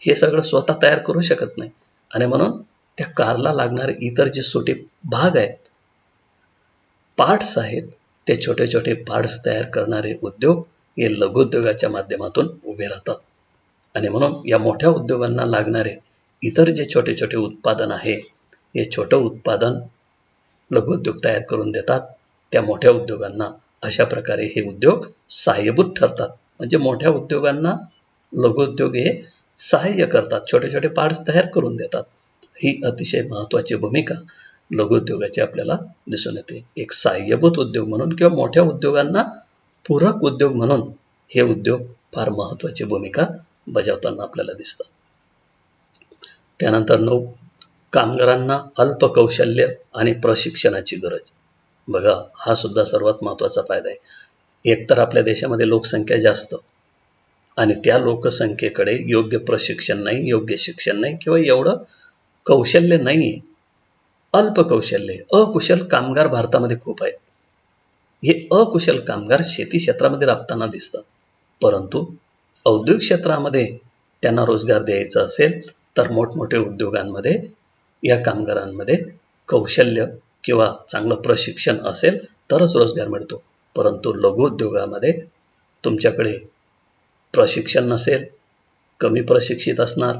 Speaker 1: हे सगळं स्वतः तयार करू शकत नाही आणि म्हणून त्या कारला लागणारे इतर जे छोटे भाग आहेत, पार्ट्स आहेत, ते छोटे छोटे पार्ट्स तयार करणारे उद्योग हे लघुउद्योगाच्या माध्यमातून उभे राहतात. आणि म्हणून या मोठ्या उद्योगांना लागणारे इतर जे छोटे छोटे उत्पादन आहे, हे छोटं उत्पादन लघुउद्योग तयार करून देतात. त्या मोठ्या उद्योगांना अशा प्रकारे हे उद्योग सहाय्यभूत ठरतात. म्हणजे मोठ्या उद्योगांना लघुउद्योग हे सहाय्य करतात, छोटे छोटे पार्ट्स तयार करून देतात. ही अतिशय महत्त्वाची भूमिका लघुउद्योगाची आपल्याला दिसून येते. एक सहाय्यभूत उद्योग म्हणून किंवा मोठ्या उद्योगांना पूरक उद्योग म्हणून हे उद्योग फार महत्त्वाची भूमिका बजावताना आपल्याला दिसतात. त्यानंतर 9. कामगारांना अल्प कौशल्य आणि प्रशिक्षणाची गरज. बघा, हा सुद्धा सर्वात महत्त्वाचा फायदा आहे. एकतर आपल्या देशामध्ये लोकसंख्या जास्त आणि त्या लोकसंख्येकडे योग्य प्रशिक्षण नाही, योग्य शिक्षण नाही किंवा एवढं कौशल्य नाही. अल्प कौशल्य, अकुशल कामगार भारतामध्ये खूप आहेत. हे अकुशल कामगार शेती क्षेत्रामध्ये राबताना दिसतात. परंतु औद्योगिक क्षेत्रामध्ये त्यांना रोजगार द्यायचा असेल तर मोठमोठ्या उद्योगांमध्ये या कामगारांमध्ये कौशल्य किंवा चांगलं प्रशिक्षण असेल तरच रोजगार मिळतो. परंतु लघुउद्योगामध्ये तुमच्याकडे प्रशिक्षण नसेल, कमी प्रशिक्षित असणार,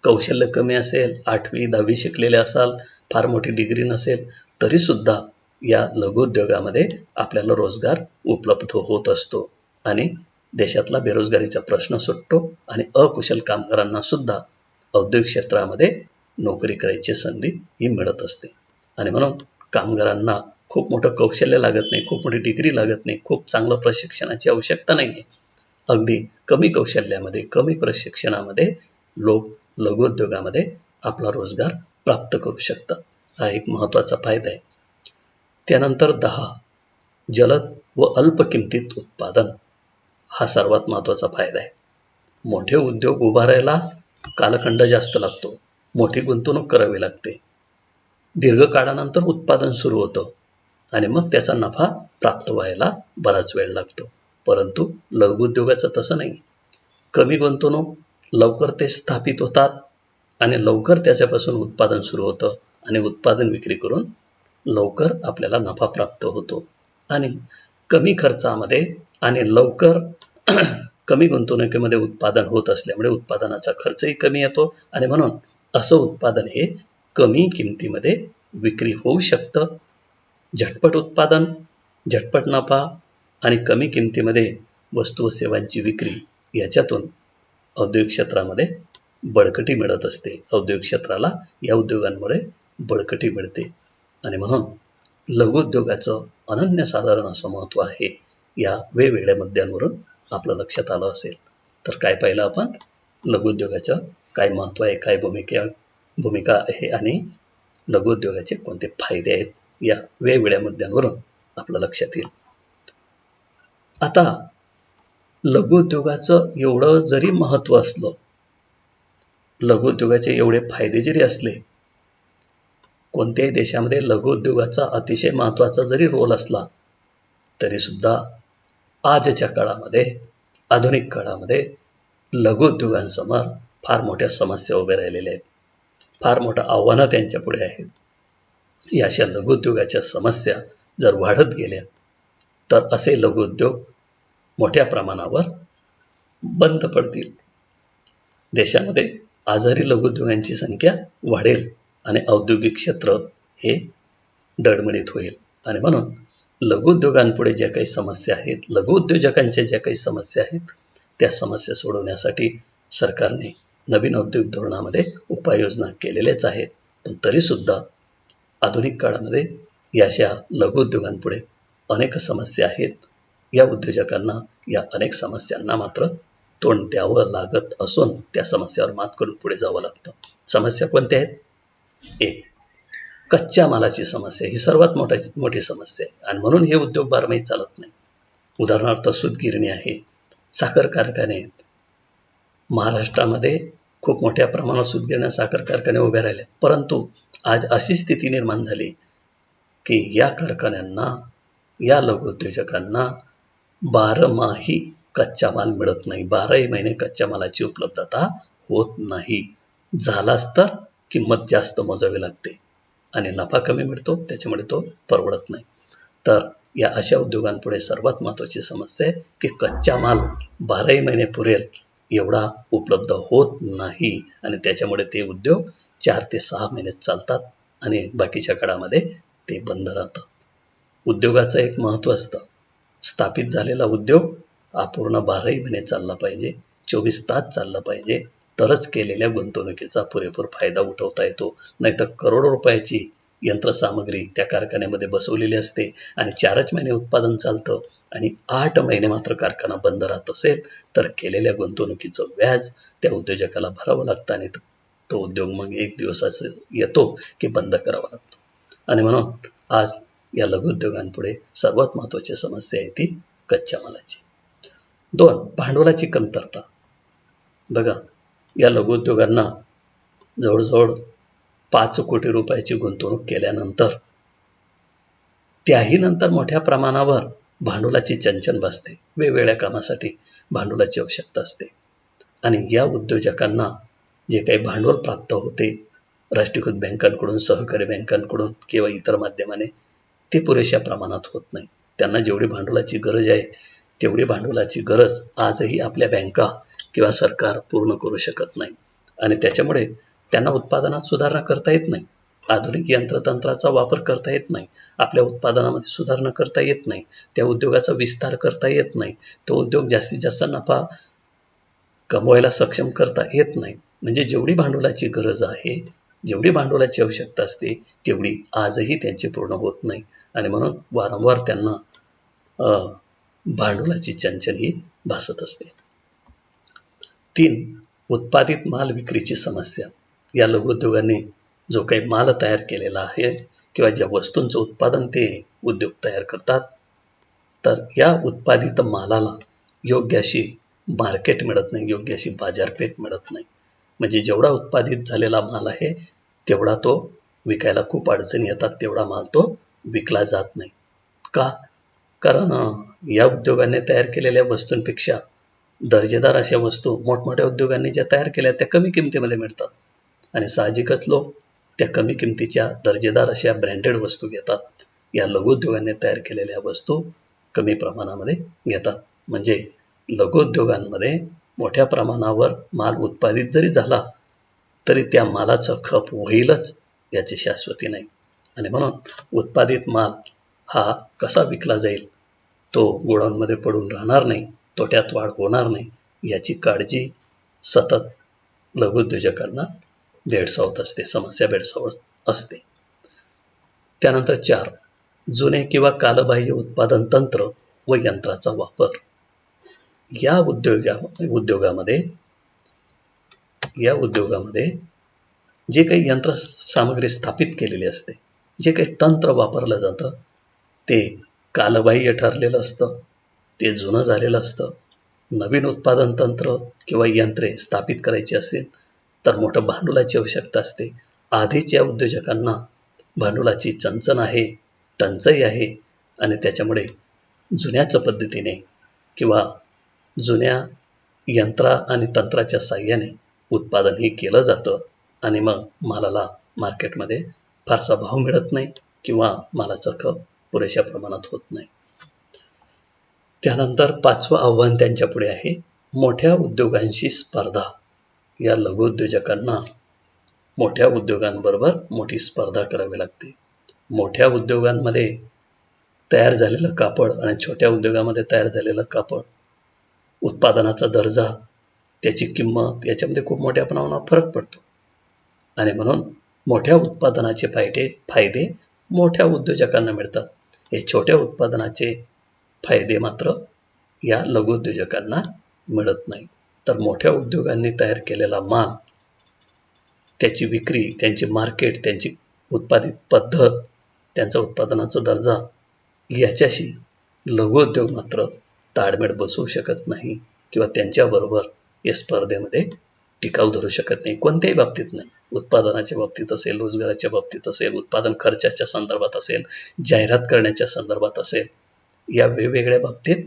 Speaker 1: कौशल्य कमी असेल, 8वी 10वी शिकलेले असाल, फार मोठी डिग्री नसेल, तरीसुद्धा या लघुउद्योगामध्ये आपल्याला रोजगार उपलब्ध होत असतो आणि देशातला बेरोजगारीचा प्रश्न सुटतो आणि अकुशल कामगारांना सुद्धा औद्योगिक क्षेत्रामध्ये नोकरी करायची संधी ही मिळत असते. आणि म्हणून कामगारांना खूप मोठं कौशल्य लागत नाही, खूप मोठी डिग्री लागत नाही, खूप चांगलं प्रशिक्षणाची आवश्यकता नाही आहे. अगदी कमी कौशल्यामध्ये, कमी प्रशिक्षणामध्ये लोक लघुउद्योगामध्ये आपला रोजगार प्राप्त करू शकतात. हा एक महत्त्वाचा फायदा आहे. त्यानंतर 10, जलद व अल्प किमतीत उत्पादन. हा सर्वात महत्त्वाचा फायदा आहे. मोठे उद्योग उभारायला कालखंड जास्त लागतो, मोठी गुंतवणूक करावी लागते, दीर्घकाळानंतर उत्पादन सुरू होतं आणि मग त्याचा नफा प्राप्त व्हायला बराच वेळ लागतो. परंतु लघुउद्योगाचं तसं नाही. कमी गुंतवणूक, लवकर ते स्थापित होतात आणि लवकर त्याच्यापासून उत्पादन सुरू होतं आणि उत्पादन विक्री करून लवकर आपल्याला नफा प्राप्त होतो आणि कमी खर्चामध्ये आणि लवकर कमी गुंतवणुकीमध्ये उत्पादन होत असल्यामुळे उत्पादनाचा खर्चही कमी येतो आणि म्हणून असं उत्पादन हे कमी किमतीमध्ये विक्री होऊ शकतं. झटपट उत्पादन, झटपट नफा आणि कमी किमतीमध्ये वस्तू व सेवांची विक्री याच्यातून औद्योगिक क्षेत्रामध्ये बळकटी मिळत असते. औद्योगिक क्षेत्राला या उद्योगांमुळे बळकटी मिळते आणि म्हणून लघुउद्योगाचं अनन्यसाधारण असं महत्त्व आहे. या वेगवेगळ्या मुद्द्यांवरून आपलं लक्षात आलं असेल. तर काय पाहिलं आपण? लघुउद्योगाचं काय महत्त्व आहे, काय भूमिका आहे आणि लघुउद्योगाचे कोणते फायदे आहेत, या वेगवेगळ्या मुद्द्यांवरून आपलं लक्षात येईल. आता लघुउद्योगाचं एवढं जरी महत्त्व असलं, लघुउद्योगाचे एवढे फायदे जरी असले, कोणत्याही देशामध्ये लघुउद्योगाचा अतिशय महत्त्वाचा जरी रोल असला, तरीसुद्धा आजच्या काळामध्ये, आधुनिक काळामध्ये लघुउद्योगांसमोर फार मोठ्या समस्या उभ्या राहिलेल्या आहेत. फार मोठं आव्हानं त्यांच्या पुढे आहेत. या अशा लघुउद्योगाच्या समस्या जर वाढत गेल्या तर असे लघुउद्योग मोठ्या प्रमाणावर बंद पडतील. देशामध्ये आजही लघुउद्योगांची संख्या वाढेल आणि औद्योगिक क्षेत्र हे डळमळीत होईल आणि म्हणून लघुउद्योगांपुढे ज्या काही समस्या आहेत, लघुउद्योजकांच्या ज्या काही समस्या आहेत, त्या समस्या सोडवण्यासाठी सरकारने नवीन औद्योगिक धोरणामध्ये उपाययोजना केलेल्याच आहेत. पण तरीसुद्धा आधुनिक काळामध्ये या अशा लघुउद्योगांपुढे अनेक समस्या आहेत. या उद्योजकांना या अनेक समस्यांना मात्र तोंड द्यावं लागत असून त्या समस्यावर मात करून पुढे जावं लागतं. समस्या कोणत्या आहेत? एक, कच्च्या मालाची समस्या ही सर्वात मोठी समस्या आहे आणि म्हणून हे उद्योग बारमाही चालत नाही. उदाहरणार्थ सूतगिरणी आहे, साखर कारखाने आहेत. महाराष्ट्रामध्ये खूप मोठ्या प्रमाणात सूतगिरण्या, साखर कारखाने उभे राहिले, परंतु आज अशी स्थिती निर्माण झाली की या कारखान्यांना, या लघुउद्योजकांना 12माही कच्चा माल मिळत नाही. 12ही महिने कच्च्या मालाची उपलब्धता होत नाही. झालाच तर किंमत जास्त मोजावी लागते आणि नफा कमी मिळतो, त्याच्यामुळे तो परवडत नाही. तर या अशा उद्योगांपुढे सर्वात महत्त्वाची समस्या आहे की कच्चा माल 12ही महिने पुरेल एवढा उपलब्ध होत नाही आणि त्याच्यामुळे ते उद्योग 4 ते 6 महिन्यात चालतात आणि बाकीच्या काळामध्ये ते बंद राहतात. उद्योगाचं एक महत्त्व असतं, स्थापित झालेला उद्योग हा पूर्ण 12ही महिने चालला पाहिजे, 24 तास चालला पाहिजे, तरच केलेल्या गुंतवणुकीचा पुरेपूर फायदा उठवता येतो. नाहीतर करोडो रुपयाची यंत्रसामग्री त्या कारखान्यामध्ये बसवलेली असते आणि 4च महिने उत्पादन चालतं आणि 8 महिने मात्र कारखाना बंद राहत असेल तर केलेल्या गुंतवणुकीचं व्याज त्या उद्योजकाला भरावं लागतं आणि तो उद्योग मग एक दिवस असं येतो की बंद करावा लागतो. आणि म्हणून आज या लघुउद्योगांपुढे सर्वात महत्त्वाची समस्या आहे ती कच्च्या मालाची. 2, भांडवलाची कमतरता. बघा, या लघुउद्योगांना जवळजवळ 5 कोटी रुपयाची गुंतवणूक केल्यानंतर त्याही नंतर मोठ्या प्रमाणावर भांडवलाची चंचल बसते. वेगवेगळ्या कामासाठी भांडवलाची आवश्यकता असते आणि या उद्योजकांना जे काही भांडवल प्राप्त होते राष्ट्रीयकृत बँकांकडून, सहकारी बँकांकडून किंवा इतर माध्यमाने, ते पुरेशा प्रमाणात होत नाही त्यांना जेवढी भांडवलाची गरज आहे तेवढी भांडवलाची गरज आजही आपल्या बँका किंवा सरकार पूर्ण करू शकत नाही आणि त्याच्यामुळे त्यांना उत्पादनात सुधारणा करता येत नाही. आधुनिक यंत्रतंत्राचा वापर करता येत नाही. आपल्या उत्पादनामध्ये सुधारणा करता येत नाही. त्या उद्योगाचा विस्तार करता येत नाही. तो उद्योग जास्तीत जास्त नफा कमवायला सक्षम करता येत नाही. म्हणजे जेवढी भांडवलाची गरज आहे, जेवढी भांडवलाची आवश्यकता असते तेवढी आजही त्यांची पूर्ण होत नाही आणि म्हणून वारंवार त्यांना भांडवलाची चणचण भासत असते. 3. उत्पादित माल विक्रीची समस्या. या लघुउद्योगांनी जो काही माल तयार केलेला आहे किंवा ज्या वस्तूंचं उत्पादन ते उद्योग तयार करतात, तर या उत्पादित मालाला योग्य अशी मार्केट मिळत नाही, योग्य अशी बाजारपेठ मिळत नाही. म्हणजे जेवढा उत्पादित झालेला माल आहे तेवढा तो विकायला खूप अडचणी येतात, तेवढा माल तो विकला जात नाही. का? कारण या उद्योगांनी तयार केलेल्या वस्तूंपेक्षा दर्जेदार अशा वस्तू मोठमोठ्या उद्योगांनी ज्या तयार केल्या त्या कमी किमतीमध्ये मिळतात आणि साहजिकच लोक त्या कमी किमतीच्या दर्जेदार अशा ब्रँडेड वस्तू घेतात. या लघुउद्योगांनी तयार केलेल्या वस्तू कमी प्रमाणामध्ये घेतात. म्हणजे लघुउद्योगांमध्ये मोठ्या प्रमाणावर माल उत्पादित जरी झाला तरी त्या मालाचं खप होईलच याची शाश्वती नाही आणि म्हणून उत्पादित माल हा कसा विकला जाईल, तो गोडाऊनमध्ये पडून राहणार नाही, तोट्यात वाढ होणार नाही याची काळजी सतत लघुउद्योजकांना भेडसावत असते, समस्या भेडसावत असते. त्यानंतर 4. जुने किंवा कालबाह्य उत्पादन तंत्र व यंत्राचा वापर. या उद्योगामध्ये जे काही यंत्रसामग्री स्थापित केलेली असते, जे काही तंत्र वापरलं जातं ते कालबाह्य ठरलेलं असतं, ते जुनं झालेलं असतं. नवीन उत्पादन तंत्र किंवा यंत्रे स्थापित करायची असेल तर मोठं भांडवलाची आवश्यकता असते. आधीच या उद्योजकांना भांडवलाची चणचण आहे, टंचाई आहे आणि त्याच्यामुळे जुन्याच पद्धतीने किंवा जुन्या यंत्रा आणि तंत्राच्या साहाय्याने उत्पादन हे केलं जातं आणि मग मालाला मार्केटमध्ये फारसा भाव मिळत नाही किंवा मालाचा खप पुरेशा प्रमाणात होत नाही. त्यानंतर 5वं आव्हान त्यांच्या पुढे आहे, मोठ्या उद्योगांशी स्पर्धा. या लघुउद्योजकांना मोठ्या उद्योगांबरोबर मोठी स्पर्धा करावी लागते. मोठ्या उद्योगांमध्ये तयार झालेलं कापड आणि छोट्या उद्योगामध्ये तयार झालेलं कापड, उत्पादनाचा दर्जा, त्याची किंमत याच्यामध्ये खूप मोठ्या प्रमाणात फरक पडतो आणि म्हणून मोठ्या उत्पादनाचे फायदे मोठ्या उद्योजकांना मिळतात. हे छोट्या उत्पादनाचे फायदे मात्र या लघुउद्योजकांना मिळत नाही. तर मोठ्या उद्योगांनी तयार केलेला माल, त्याची विक्री, त्यांची मार्केट, त्यांची उत्पादित पद्धत, त्यांचा उत्पादनाचा दर्जा याच्याशी लघुउद्योग मात्र ताळमेळ बसवू शकत नाही किंवा त्यांच्याबरोबर या स्पर्धेमध्ये टिकाव धरू शकत नाही. कोणत्याही बाबतीत नाही. उत्पादनाच्या बाबतीत असेल, रोजगाराच्या बाबतीत असेल, उत्पादन खर्चाच्या संदर्भात असेल, जाहिरात करण्याच्या संदर्भात असेल, या वेगवेगळ्या बाबतीत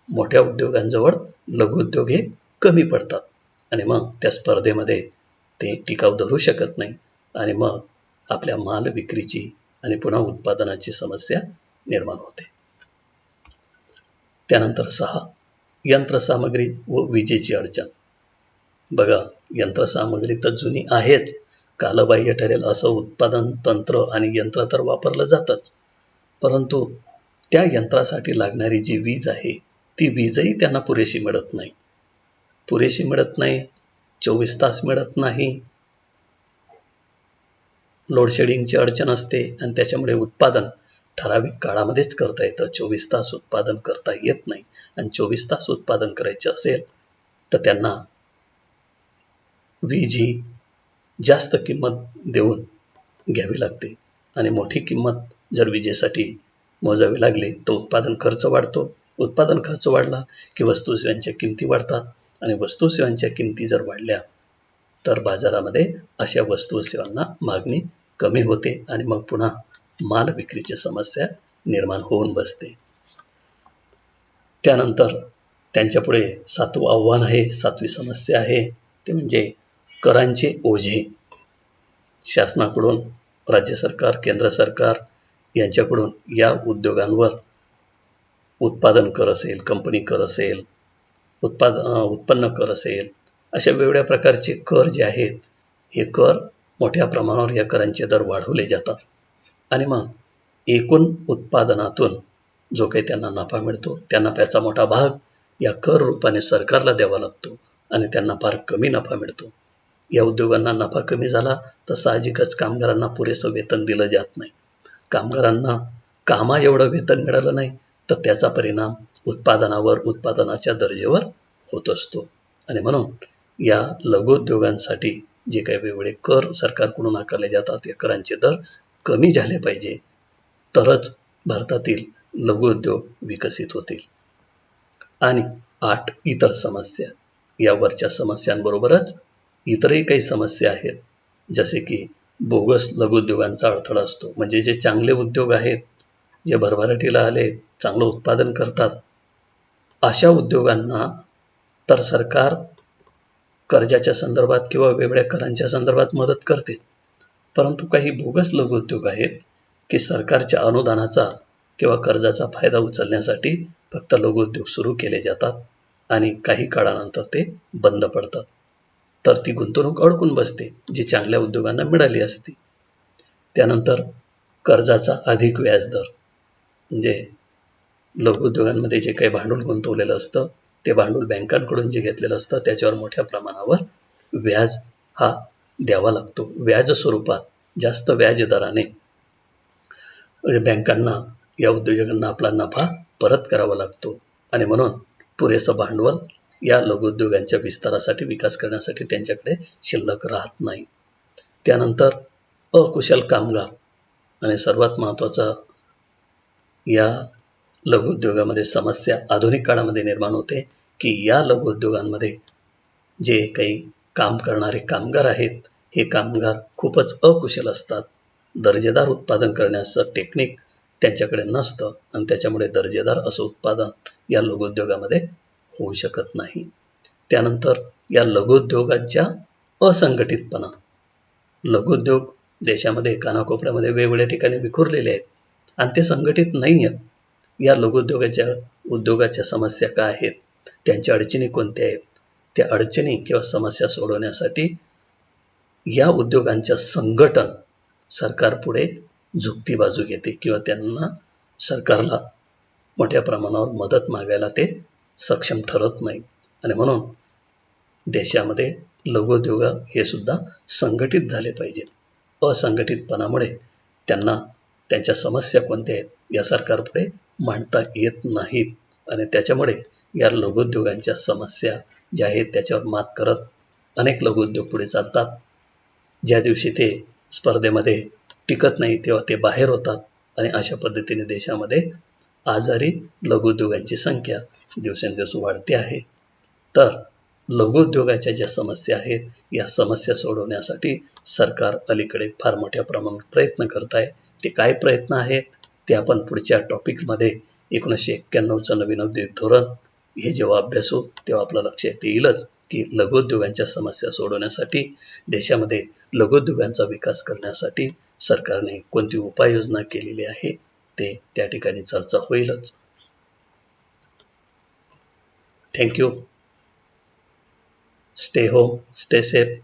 Speaker 1: मोठ्या उद्योगांजवळ लघुउद्योग हे कमी पडतात आणि मग त्या स्पर्धेमध्ये ते टिकाव धरू शकत नाही आणि मग आपल्या माल विक्रीची आणि पुन्हा उत्पादनाची समस्या निर्माण होते. त्यानंतर 6. यंत्रसामग्री व विजेची अडचण. बघा, यंत्रसामग्री तर जुनी आहेच, कालबाह्य ठरेल असं उत्पादन तंत्र आणि यंत्र तर वापरलं जातच, परंतु त्या यंत्रासाठी लागणारी जी वीज आहे ती वीजही त्यांना पुरेशी मिळत नाही. 24 तास मिळत नाही. लोडशेडिंगची अडचण असते आणि त्याच्यामुळे उत्पादन ठराविक काळामध्येच करता येतं. 24 तास उत्पादन करता येत नाही आणि 24 तास उत्पादन करायचे असेल तर त्यांना वीज ही जास्त किंमत देऊन घ्यावी लागते आणि मोठी किंमत जर विजेसाठी मोजावी लागली तर उत्पादन खर्च वाढतो. उत्पादन खर्च वाढला की वस्तू-सेवांच्या किमती वाढतात आणि वस्तू-सेवांच्या किमती जर वाढल्या तर बाजारामध्ये अशा वस्तू-सेवांना मागणी कमी होते आणि मग पुन्हा माल विक्रीची समस्या निर्माण होऊन बसते. त्यानंतर त्यांच्यापुढे 7वं आव्हान आहे, 7वी समस्या आहे, ते म्हणजे करांचे ओझे. शासनाकडून, राज्य सरकार, केंद्र सरकार यांच्याकडून या उद्योगांवर उत्पादन कर असेल, कंपनी कर असेल, उत्पन्न कर असेल, अशा वेगवेगळ्या प्रकारचे कर जे आहेत, हे कर मोठ्या प्रमाणावर या करांचे दर वाढवले जातात. आणि मग एकूण उत्पादनातून जो काही त्यांना नफा मिळतो, त्या नफ्याचा मोठा भाग या कर रूपाने सरकारला द्यावा लागतो आणि त्यांना फार कमी नफा मिळतो. या उद्योगांना नफा कमी झाला तर साहजिकच कामगारांना पुरेसं वेतन दिलं जात नाही. कामगारांना कामा एवढं वेतन मिळालं नाही तर त्याचा परिणाम उत्पादनावर, उत्पादनाच्या दर्जेवर होत असतो. आणि म्हणून या लघुउद्योगांसाठी जे काही वेगवेगळे कर सरकारकडून आकारले जातात, या करांचे दर कमी झाले पाहिजे, तरच भारतातील लघुउद्योग विकसित होतील. आणि 8 इतर समस्या, या वरच्या समस्यांबरोबरच इतरही काही समस्या आहेत, जसे की बोगस लघुउद्योगांचा अडथळा असतो. म्हणजे जे चांगले उद्योग आहेत, जे भरभराटीला आले, चांगलं उत्पादन करतात, अशा उद्योगांना तर सरकार कर्जाच्या संदर्भात किंवा वेगवेगळ्या करांच्या संदर्भात मदत करते, परंतु काही बोगस लघुउद्योग आहेत की सरकारच्या अनुदानाचा किंवा कर्जाचा फायदा उचलण्यासाठी फक्त लघुउद्योग सुरू केले जातात आणि काही काळानंतर ते बंद पडतात. तर ती गुंतवणूक अडकून बसते जी चांगल्या उद्योगांना मिळाली असती. त्यानंतर कर्जाचा अधिक व्याजदर, म्हणजे लघुउद्योगांमध्ये जे काही भांडवल गुंतवलेलं असतं, ते भांडवल बँकांकडून जे घेतलेलं असतं त्याच्यावर मोठ्या प्रमाणावर व्याज हा द्यावा लागतो. व्याज स्वरूपात जास्त व्याज दराने बँकांना, या उद्योजकांना आपला नफा परत करावा लागतो आणि म्हणून पुरेसं भांडवल या लघुउद्योगांच्या विस्तारासाठी, विकास करण्यासाठी त्यांच्याकडे शिल्लक राहत नाही. त्यानंतर अकुशल कामगार, आणि सर्वात महत्त्वाचा या लघुउद्योगामध्ये समस्या आधुनिक काळामध्ये निर्माण होते की या लघुउद्योगांमध्ये जे काही काम करणारे कामगार आहेत, हे कामगार खूपच अकुशल असतात. दर्जेदार उत्पादन करण्याचं टेक्निक त्यांच्याकडे नसतं आणि त्याच्यामुळे दर्जेदार असं उत्पादन या लघुउद्योगामध्ये होऊ शकत नाही. त्यानंतर या लघुउद्योगांच्या असंघटितपणा, लघुउद्योग देशामध्ये कानाकोपऱ्यामध्ये वेगवेगळ्या ठिकाणी विखुरलेले आहेत आणि ते संघटित नाही आहेत. या उद्योगाच्या समस्या काय आहेत, त्यांच्या अडचणी कोणत्या आहेत, त्या अडचणी किंवा समस्या सोडवण्यासाठी या उद्योगांच्या संघटन सरकारपुढे झुकती बाजू घेते किंवा त्यांना सरकारला मोठ्या प्रमाणावर मदत मागायला ते सक्षम ठरत नाही. आणि म्हणून देशामध्ये लघुउद्योग हे सुद्धा संघटित झाले पाहिजेत. असंघटितपणामुळे त्यांना त्यांच्या समस्या कोणत्या आहेत या सरकारपुढे मांडता येत नाहीत आणि त्याच्यामुळे या लघुउद्योगांच्या समस्या ज्या आहेत त्याच्यावर मात करत अनेक लघुउद्योग पुढे चालतात. ज्या दिवशी ते स्पर्धेमध्ये टिकत नाही तेव्हा ते बाहेर होतात आणि अशा पद्धतीने देशामध्ये आजारी लघुउद्योगांची संख्या दिवसेंदिवस वाढते आहे. तर लघुउद्योगाच्या ज्या समस्या आहेत, या समस्या सोडवण्यासाठी सरकार अलीकडे फार मोठ्या प्रमाणात प्रयत्न करत आहे. ते काय प्रयत्न आहेत ते आपण पुढच्या टॉपिकमध्ये 1991चं नवीन औद्योगिक धोरण हे जेव्हा अभ्यासू तेव्हा आपल्या लक्षात येईलच की लघुउद्योगांच्या समस्या सोडवण्यासाठी, देशामध्ये लघुउद्योगांचा विकास करण्यासाठी सरकारने कोणती उपाययोजना केलेली आहे ते त्या ठिकाणी चर्चा होईलच. Thank you. Stay home, stay safe.